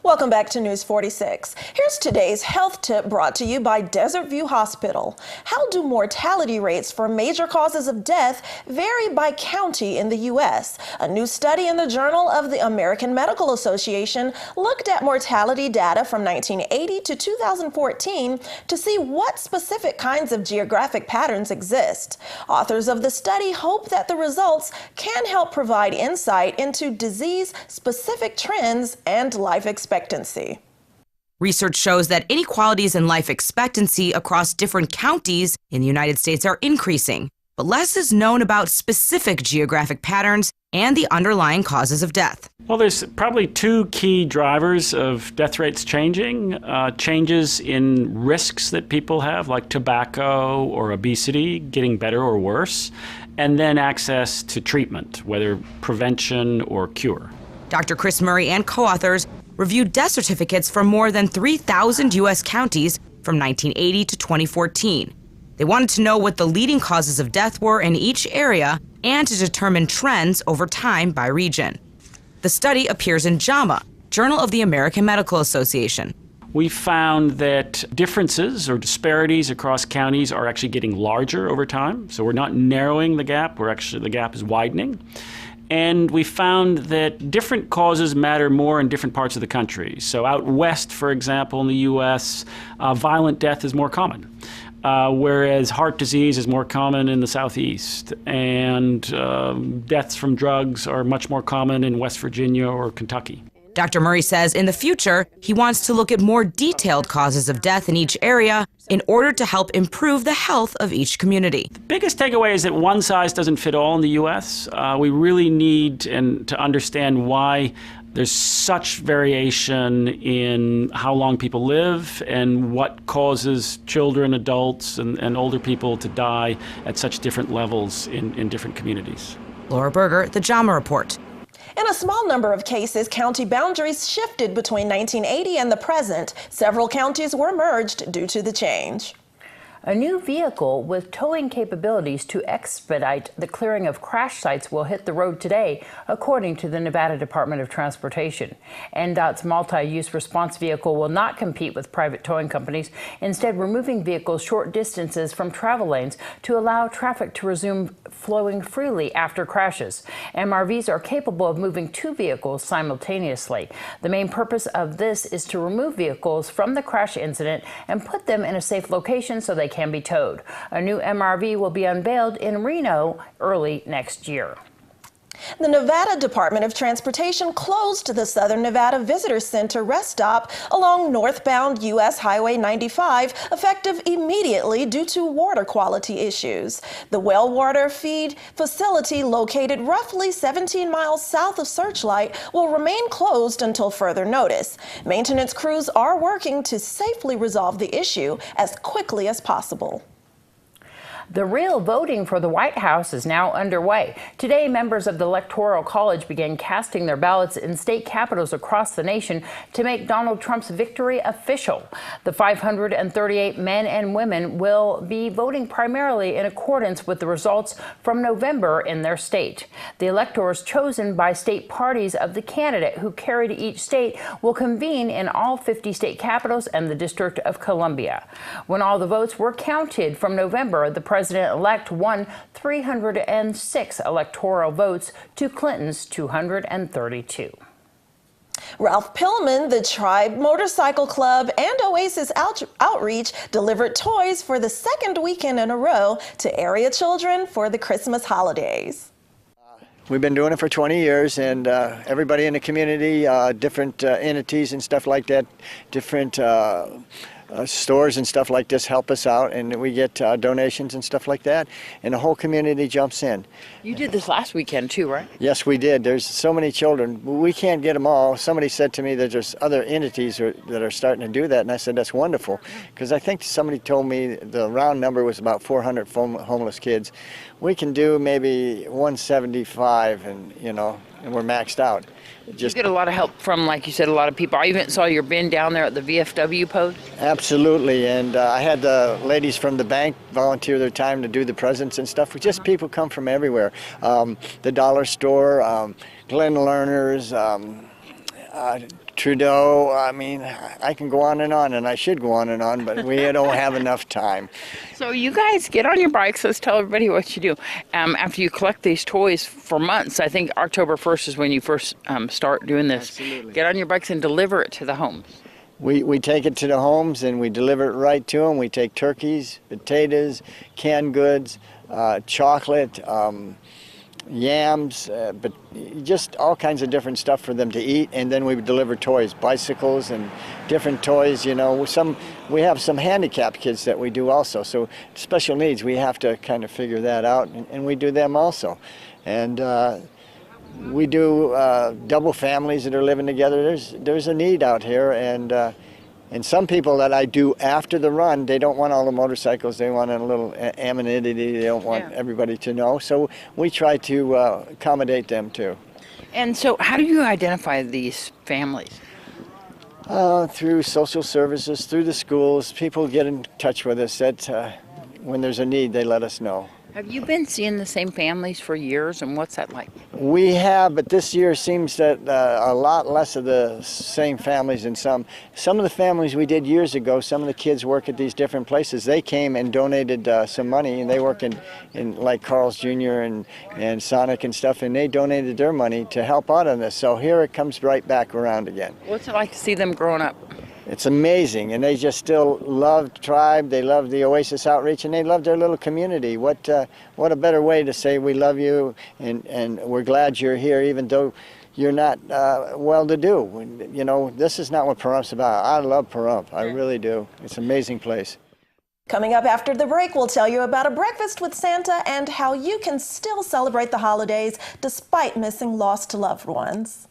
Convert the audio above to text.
Welcome back to News 46. Here's today's health tip brought to you by Desert View Hospital. How do mortality rates for major causes of death vary by county in the U.S.? A new study in the Journal of the American Medical Association looked at mortality data from 1980 to 2014 to see what specific kinds of geographic patterns exist. Authors of the study hope that the results can help provide insight into disease-specific trends and life expectancy. Research shows that inequalities in life expectancy across different counties in the United States are increasing, but less is known about specific geographic patterns and the underlying causes of death. Well, there's probably two key drivers of death rates changing. Changes in risks that people have, like tobacco or obesity, getting better or worse, and then access to treatment, whether prevention or cure. Dr. Chris Murray and co-authors reviewed death certificates from more than 3,000 U.S. counties from 1980 to 2014. They wanted to know what the leading causes of death were in each area and to determine trends over time by region. The study appears in JAMA, Journal of the American Medical Association. We found that differences or disparities across counties are actually getting larger over time. So we're not narrowing the gap, the gap is widening. And we found that different causes matter more in different parts of the country. So out west, for example, in the U.S., violent death is more common, whereas heart disease is more common in the southeast. And deaths from drugs are much more common in West Virginia or Kentucky. Dr. Murray says in the future, he wants to look at more detailed causes of death in each area in order to help improve the health of each community. The biggest takeaway is that one size doesn't fit all in the U.S. We really need to understand why there's such variation in how long people live and what causes children, adults, and older people to die at such different levels in different communities. Laura Berger, The JAMA Report. In a small number of cases, county boundaries shifted between 1980 and the present. Several counties were merged due to the change. A new vehicle with towing capabilities to expedite the clearing of crash sites will hit the road today, according to the Nevada Department of Transportation. NDOT's multi-use response vehicle will not compete with private towing companies, instead removing vehicles short distances from travel lanes to allow traffic to resume flowing freely after crashes. MRVs are capable of moving two vehicles simultaneously. The main purpose of this is to remove vehicles from the crash incident and put them in a safe location so they can be towed. A new MRV will be unveiled in Reno early next year. The Nevada Department of Transportation closed the Southern Nevada Visitor Center rest stop along northbound U.S. Highway 95 effective immediately due to water quality issues. The well water feed facility located roughly 17 miles south of Searchlight will remain closed until further notice. Maintenance crews are working to safely resolve the issue as quickly as possible. The real voting for the White House is now underway. Today, members of the Electoral College began casting their ballots in state capitals across the nation to make Donald Trump's victory official. The 538 men and women will be voting primarily in accordance with the results from November in their state. The electors chosen by state parties of the candidate who carried each state will convene in all 50 state capitals and the District of Columbia. When all the votes were counted from November, the President-elect won 306 electoral votes to Clinton's 232. Ralph Pillman, the Tribe Motorcycle Club, and Oasis Outreach delivered toys for the second weekend in a row to area children for the Christmas holidays. We've been doing it for 20 years, and everybody in the community, different entities and stuff like that, different stores and stuff like this help us out, and we get donations and stuff like that, and the whole community jumps in. You did this last weekend too, right? Yes, we did. There's so many children. We can't get them all. Somebody said to me that there's other entities that are starting to do that, and I said that's wonderful, because I think somebody told me the round number was about 400 homeless kids. We can do maybe 175, and we're maxed out. You get a lot of help from, like you said, a lot of people. I even saw your bin down there at the VFW post. Absolutely, and I had the ladies from the bank volunteer their time to do the presents and stuff. Just people come from everywhere. The dollar store, Glen Learners, Trudeau, I mean, I can go on, and I should go on, but we don't have enough time. So you guys get on your bikes. Let's tell everybody what you do. After you collect these toys for months, I think October 1st is when you first start doing this. Absolutely. Get on your bikes and deliver it to the homes. We take it to the homes and we deliver it right to them. We take turkeys, potatoes, canned goods, chocolate, yams, but just all kinds of different stuff for them to eat. And then we deliver toys, bicycles and different toys. You know, we have some handicapped kids that we do also. So special needs, we have to kind of figure that out, and we do them also. And we do double families that are living together. There's a need out here, and some people that I do after the run, they don't want all the motorcycles. They want a little anonymity. They don't want everybody to know. So we try to accommodate them too. And so how do you identify these families? Through social services, through the schools. People get in touch with us. That when there's a need, they let us know. Have you been seeing the same families for years, and what's that like? We have, but this year seems that a lot less of the same families and some of the families we did years ago, some of the kids work at these different places. They came and donated some money, and they work in like Carl's Jr. and Sonic and stuff, and they donated their money to help out on this. So here it comes right back around again. What's it like to see them growing up? It's amazing, and they just still love Tribe. They love the Oasis outreach, and they love their little community. What a better way to say we love you, and we're glad you're here, even though you're not well-to-do. You know, this is not what Pahrumph's about. I love Pahrump. I really do. It's an amazing place. Coming up after the break, we'll tell you about a breakfast with Santa and how you can still celebrate the holidays despite missing lost loved ones.